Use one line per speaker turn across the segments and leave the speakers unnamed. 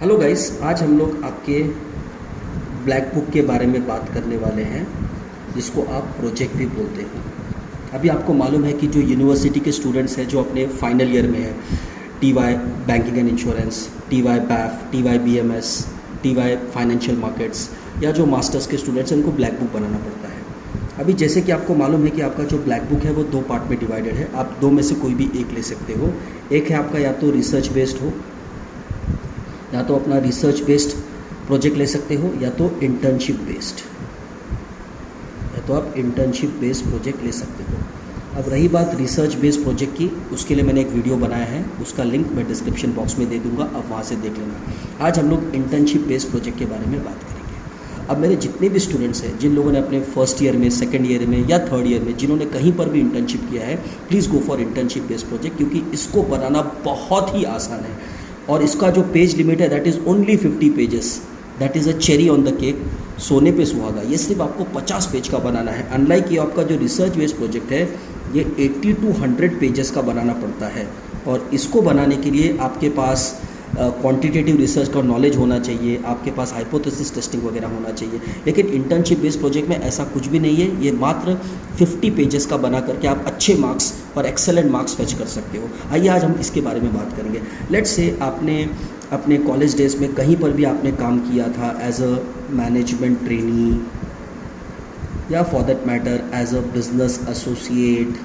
Hello guys, आज हम लोग आपके ब्लैक बुक के बारे में बात करने वाले हैं, जिसको आप प्रोजेक्ट भी बोलते हैं। अभी आपको मालूम है कि जो यूनिवर्सिटी के स्टूडेंट्स हैं जो अपने फाइनल ईयर में है, TY banking and insurance, TY BAIF, TY BMS, TY financial markets, या जो मास्टर्स के स्टूडेंट्स हैं उनको ब्लैक बुक बनाना पड़ता है। अभी जैसे कि आपको मालूम है कि आपका जो ब्लैक बुक है वो 2 पार्ट में डिवाइडेड है। आप 2 में से कोई भी एक ले सकते हो। एक है आपका या तो रिसर्च बेस्ड हो, या तो अपना रिसर्च बेस्ड प्रोजेक्ट ले सकते हो, या तो इंटर्नशिप बेस्ड, या तो आप इंटर्नशिप बेस्ड प्रोजेक्ट ले सकते हो। अब रही बात रिसर्च बेस्ड प्रोजेक्ट की, उसके लिए मैंने एक वीडियो बनाया है, उसका लिंक मैं डिस्क्रिप्शन बॉक्स में दे दूंगा, आप वहाँ से देख लेना। आज हम लोग इंटर्नशिप बेस्ड प्रोजेक्ट के बारे में बात करेंगे। अब मेरे जितने भी स्टूडेंट्स हैं, जिन लोगों ने अपने फर्स्ट ईयर में, सेकेंड ईयर में या थर्ड ईयर में जिन्होंने कहीं पर भी इंटर्नशिप किया है, please go for internship based project, क्योंकि इसको बनाना बहुत ही आसान है। और इसका जो पेज लिमिट है that is only 50 pages. That is a cherry on the cake, सोने पे सुहागा। ये सिर्फ आपको 50 पेज का बनाना है। अनलाइक ये आपका जो रिसर्च बेस्ड प्रोजेक्ट है, ये 80 to 100 पेजेस का बनाना पड़ता है। और इसको बनाने के लिए आपके पास क्वांटिटेटिव रिसर्च का नॉलेज होना चाहिए, आपके पास हाइपोथेसिस टेस्टिंग वगैरह होना चाहिए। लेकिन इंटर्नशिप बेस्ड प्रोजेक्ट में ऐसा कुछ भी नहीं है। ये मात्र 50 पेजेस का बना करके आप अच्छे मार्क्स और एक्सेलेंट मार्क्स फेच कर सकते हो। आइए आज हम इसके बारे में बात करेंगे। लेट्स से आपने अपने कॉलेज डेज में कहीं पर भी आपने काम किया था एज अ मैनेजमेंट ट्रेनी, या for that matter as a business associate,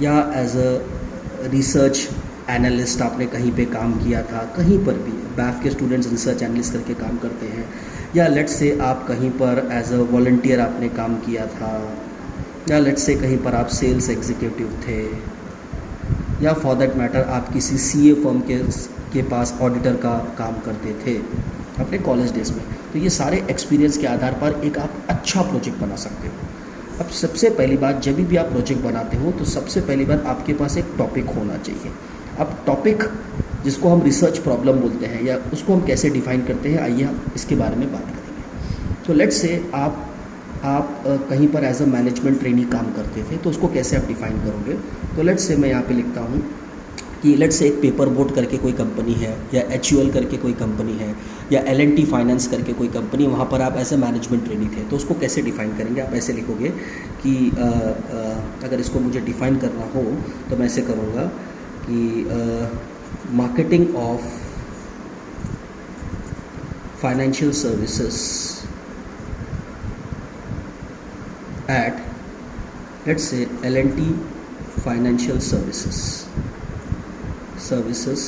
या एज अ रिसर्च एनालिस्ट आपने कहीं पे काम किया था। कहीं पर भी बैफ के स्टूडेंट्स रिसर्च एनालिस्ट करके काम करते हैं। या लेट्स से आप कहीं पर एज अ वॉलंटियर आपने काम किया था, या लेट्स से कहीं पर आप सेल्स एग्जीक्यूटिव थे, या फॉर दैट मैटर आप किसी सीए फर्म के पास ऑडिटर का काम करते थे अपने कॉलेज डेज में। तो ये सारे एक्सपीरियंस के आधार पर एक आप अच्छा प्रोजेक्ट बना सकते हो। अब सबसे पहली बात, जब भी आप प्रोजेक्ट बनाते हो तो सबसे पहली बात आपके पास एक टॉपिक होना चाहिए। अब टॉपिक जिसको हम रिसर्च प्रॉब्लम बोलते हैं, या उसको हम कैसे डिफाइन करते हैं, आइए हम इसके बारे में बात करेंगे। तो लेट्स से आप कहीं पर एज अ मैनेजमेंट ट्रेनी काम करते थे, तो उसको कैसे आप डिफाइन करोगे। तो लेट्स से मैं यहाँ पे लिखता हूँ कि लेट्स से एक पेपर बोट करके कोई कंपनी है, या एचयूएल करके कोई कंपनी है, या एलएनटी फाइनेंस करके कोई कंपनी, वहाँ पर आप एज ए मैनेजमेंट ट्रेनी थे। तो उसको कैसे डिफाइन करेंगे, आप ऐसे लिखोगे कि अगर इसको मुझे डिफाइन करना हो तो मैं ऐसे करूँगा कि marketing of financial services at let's say LNT financial services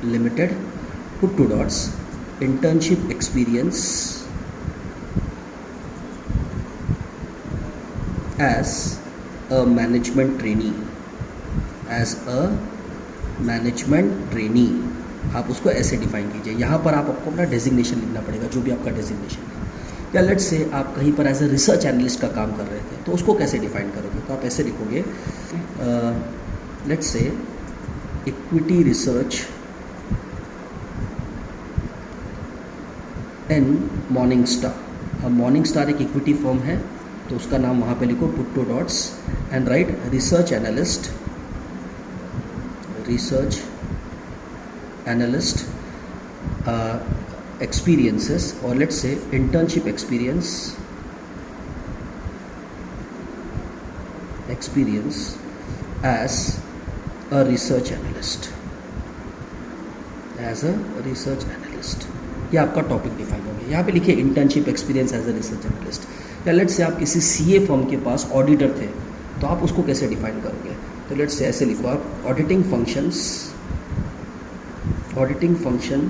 limited, put 2 dots, internship experience as a management trainee, आप उसको ऐसे डिफाइन कीजिए। यहाँ पर आपको अपना डेजिग्नेशन लिखना पड़ेगा, जो भी आपका डेजिग्नेशन था। या लेट्स से आप कहीं पर एज ए रिसर्च एनालिस्ट का काम कर रहे थे, तो उसको कैसे डिफाइन करोगे। तो आप ऐसे लिखोगे, let's say equity research in Morningstar. अब मॉर्निंगस्टार एक इक्विटी फर्म है, तो उसका नाम वहाँ पे लिखो, put 2 dots and write research analyst experiences, और let's say internship experience as a research analyst, ये आपका टॉपिक डिफाइन हो गया। यहाँ पे लिखिए internship experience as a research analyst. या लेट्स से आप किसी सीए फर्म के पास ऑडिटर थे, तो आप उसको कैसे डिफाइन करोगे। तो लेट्स से ऐसे लिखो आप, auditing function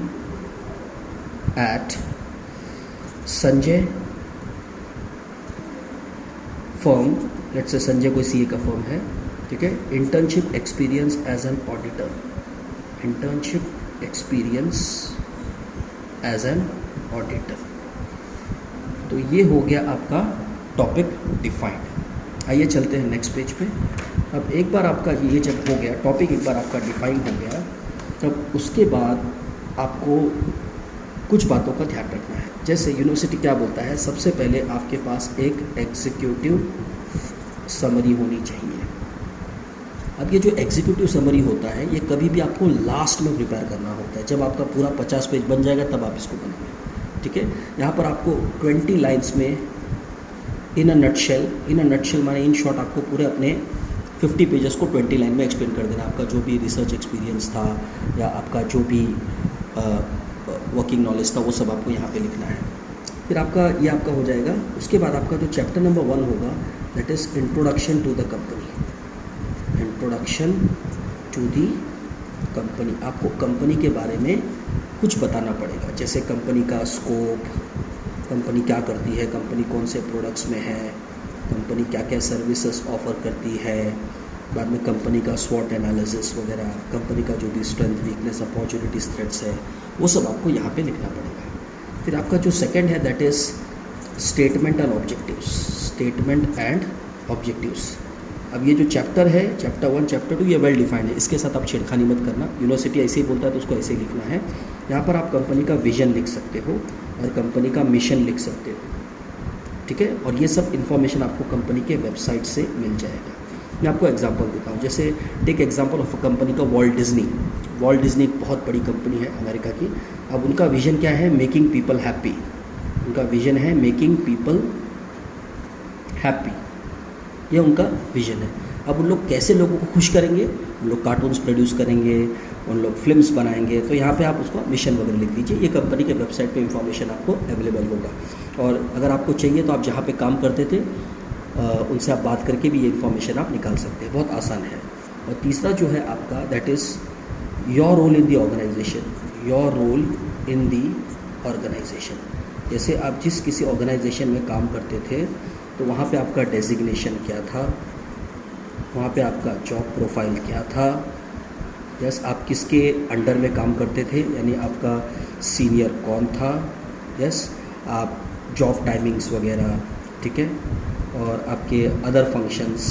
at Sanjay firm. Let's say Sanjay कोई सीए का फर्म है, ठीक है। Internship experience as an auditor, तो ये हो गया आपका टॉपिक डिफाइंड। आइए चलते हैं नेक्स्ट पेज पे। अब एक बार आपका ये जब हो गया टॉपिक, एक बार आपका डिफाइन हो गया, तब उसके बाद आपको कुछ बातों का ध्यान रखना है। जैसे यूनिवर्सिटी क्या बोलता है, सबसे पहले आपके पास एक एग्जीक्यूटिव समरी होनी चाहिए। अब ये जो एग्जीक्यूटिव समरी होता है ये कभी भी आपको लास्ट में प्रिपेयर करना होता है, जब आपका पूरा 50 पेज बन जाएगा तब आप इसको बनाएंगे, ठीक है। यहाँ पर आपको 20 लाइन्स में इन अ नटशेल माने इन शॉर्ट आपको पूरे अपने 50 पेजेस को 20 लाइन में एक्सप्लेन कर देना। आपका जो भी रिसर्च एक्सपीरियंस था या आपका जो भी वर्किंग नॉलेज था वो सब आपको यहाँ पे लिखना है। फिर आपका ये आपका हो जाएगा। उसके बाद आपका जो चैप्टर नंबर 1 होगा that is introduction to the company. Introduction to the company, आपको कंपनी के बारे में कुछ बताना पड़ेगा, जैसे कंपनी का स्कोप, कंपनी क्या करती है, कंपनी कौन से प्रोडक्ट्स में है, कंपनी क्या क्या सर्विसेज ऑफ़र करती है, बाद में कंपनी का स्वॉट एनालिसिस वगैरह, कंपनी का जो भी स्ट्रेंथ वीकनेस अपॉर्चुनिटीज थ्रेट्स है वो सब आपको यहाँ पे लिखना पड़ेगा। फिर आपका जो सेकंड है that is statement and objectives. Statement and objectives, अब ये जो चैप्टर है चैप्टर 1 चैप्टर 2 ये वेल डिफाइंड है, इसके साथ आप छेड़खानी मत करना। यूनिवर्सिटी ऐसे ही बोलता है तो उसको ऐसे ही लिखना है। यहाँ पर आप कंपनी का विजन लिख सकते हो और कंपनी का मिशन लिख सकते हो, ठीक है। और ये सब इन्फॉर्मेशन आपको कंपनी के वेबसाइट से मिल जाएगा। मैं आपको एग्जांपल देता हूँ, जैसे take example of a company का वॉल्ट डिज्नी। वॉल्ट डिज्नी एक बहुत बड़ी कंपनी है अमेरिका की। अब उनका विजन क्या है? Making people happy. उनका विजन है मेकिंग पीपल हैप्पी, ये उनका विजन है। अब उन लोग कैसे लोगों को खुश करेंगे? उन लोग कार्टून्स प्रोड्यूस करेंगे, उन लोग फिल्म्स बनाएंगे, तो यहाँ पे आप उसको मिशन वगैरह लिख दीजिए। ये कंपनी के वेबसाइट पे इंफॉर्मेशन आपको अवेलेबल होगा। और अगर आपको चाहिए तो आप जहाँ पे काम करते थे उनसे आप बात करके भी ये इन्फॉर्मेशन आप निकाल सकते हैं, बहुत आसान है। और तीसरा जो है आपका that is your role in the organisation. Your role in the organisation, जैसे आप जिस किसी ऑर्गेनाइजेशन में काम करते थे तो वहाँ पे आपका डेजिग्नेशन क्या था, वहाँ पे आपका जॉब प्रोफाइल क्या था, यस आप किसके अंडर में काम करते थे, यानी आपका सीनियर कौन था, यस आप जॉब टाइमिंग्स वगैरह, ठीक है, और आपके अदर फंक्शंस,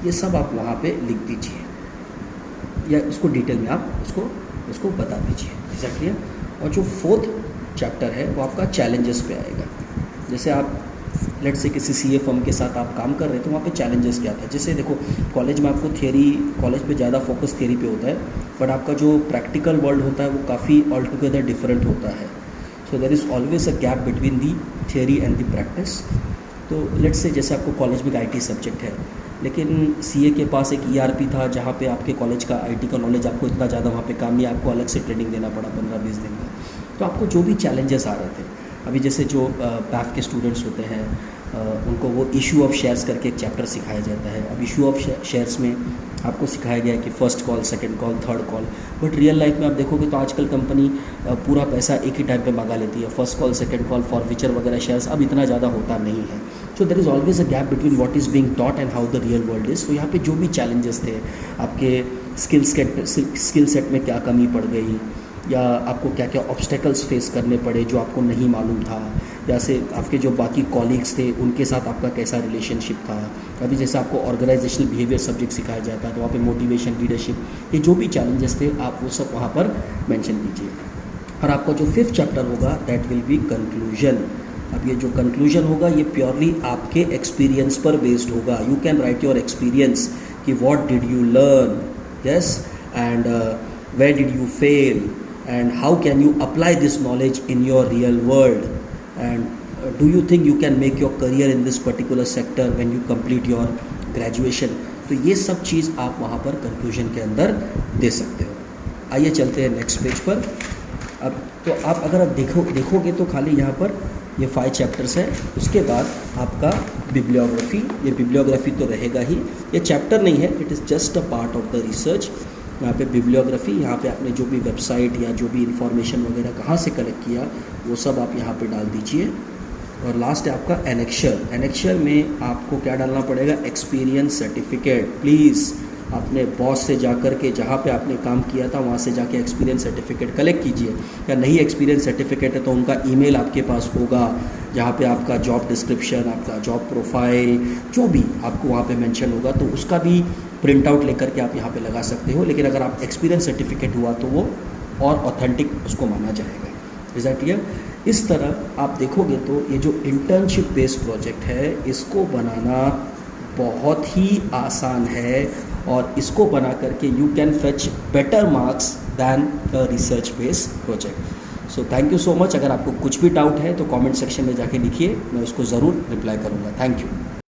ये सब आप वहाँ पे लिख दीजिए या इसको डिटेल में आप उसको बता दीजिए। एग्जैक्टली। और जो 4th चैप्टर है वो आपका चैलेंजेस पे आएगा। जैसे आप लेट से किसी सीए फर्म के साथ आप काम कर रहे थे, वहाँ पे चैलेंजेस क्या था। जैसे देखो कॉलेज में आपको थियरी, कॉलेज पे ज़्यादा फोकस थियरी पे होता है, बट आपका जो प्रैक्टिकल वर्ल्ड होता है वो काफ़ी ऑल टुगेदर डिफरेंट होता है। So there is always a gap between the theory and the practice. तो लेट्स से जैसे आपको कॉलेज में एक आईटी सब्जेक्ट है, लेकिन सीए के पास एक ईआरपी था जहाँ पे आपके कॉलेज का आईटी का नॉलेज आपको इतना ज़्यादा वहाँ पे काम नहीं, आपको अलग से ट्रेनिंग देना पड़ा 15-20 दिन का। तो आपको जो भी चैलेंजेस आ रहे थे, अभी जैसे जो पैफ के स्टूडेंट्स होते हैं उनको वो इशू ऑफ शेयर्स करके एक चैप्टर सिखाया जाता है। अब इशू ऑफ शेयर्स में आपको सिखाया गया है कि first call, second call, third call, but real life में आप देखोगे तो आजकल कंपनी पूरा पैसा एक ही टाइम पे मंगा लेती है। First call, second call, forfeiture वगैरह शेयर्स अब इतना ज़्यादा होता नहीं है। So there is always a gap between what is being taught and how the real world is. तो यहाँ पे जो भी चैलेंजेस थे, आपके स्किल सेट में क्या कमी पड़ गई, या आपको क्या क्या ऑब्स्टेकल्स फेस करने पड़े जो आपको नहीं मालूम था, या से आपके जो बाकी कॉलीग्स थे उनके साथ आपका कैसा रिलेशनशिप था। अभी जैसे आपको ऑर्गेनाइजेशनल बिहेवियर सब्जेक्ट सिखाया जाता है तो वहाँ पे मोटिवेशन, लीडरशिप, ये जो भी चैलेंजेस थे आप वो सब वहाँ पर मेंशन कीजिए। और आपका जो 5th चैप्टर होगा दैट विल बी कंक्लूजन। अब ये जो कंक्लूजन होगा ये प्योरली आपके एक्सपीरियंस पर बेस्ड होगा। You can write your experience कि what did you learn, yes, and where did you fail, and how can you apply this knowledge in your real world, and do you think you can make your career in this particular sector when you complete your graduation। तो ये सब चीज़ आप वहाँ पर conclusion के अंदर दे सकते हो। आइए चलते हैं नेक्स्ट पेज पर। अब तो आप अगर आप देखोगे तो खाली यहाँ पर ये 5 चैप्टर्स है। उसके बाद आपका बिब्लियोग्राफी, ये बिब्लियोग्राफी तो रहेगा ही, ये चैप्टर नहीं है, it is just a part of the research. यहाँ पे बिब्लियोग्राफी, यहाँ पे आपने जो भी वेबसाइट या जो भी इंफॉर्मेशन वगैरह कहाँ से कलेक्ट किया वो सब आप यहाँ पे डाल दीजिए। और लास्ट है आपका एनेक्शर। एनेक्शर में आपको क्या डालना पड़ेगा? Experience certificate. प्लीज़ अपने बॉस से जाकर के जहाँ पे आपने काम किया था वहाँ से जाके एक्सपीरियंस सर्टिफिकेट कलेक्ट कीजिए। या नहीं एक्सपीरियंस सर्टिफिकेट है तो उनका ईमेल आपके पास होगा जहाँ पे आपका जॉब डिस्क्रिप्शन, आपका जॉब प्रोफाइल, जो भी आपको वहाँ पे मेंशन होगा तो उसका भी प्रिंट आउट लेकर के आप यहाँ पे लगा सकते हो। लेकिन अगर आप एक्सपीरियंस सर्टिफिकेट हुआ तो वो और ऑथेंटिक उसको माना जाएगा। Is that clear? इस तरह आप देखोगे तो ये जो इंटर्नशिप बेस्ड प्रोजेक्ट है इसको बनाना बहुत ही आसान है और इसको बना करके you can fetch better marks then a research based project. So thank you so much. अगर आपको कुछ भी डाउट है तो कमेंट सेक्शन में जाके लिखिए, मैं उसको ज़रूर रिप्लाई करूँगा। Thank you.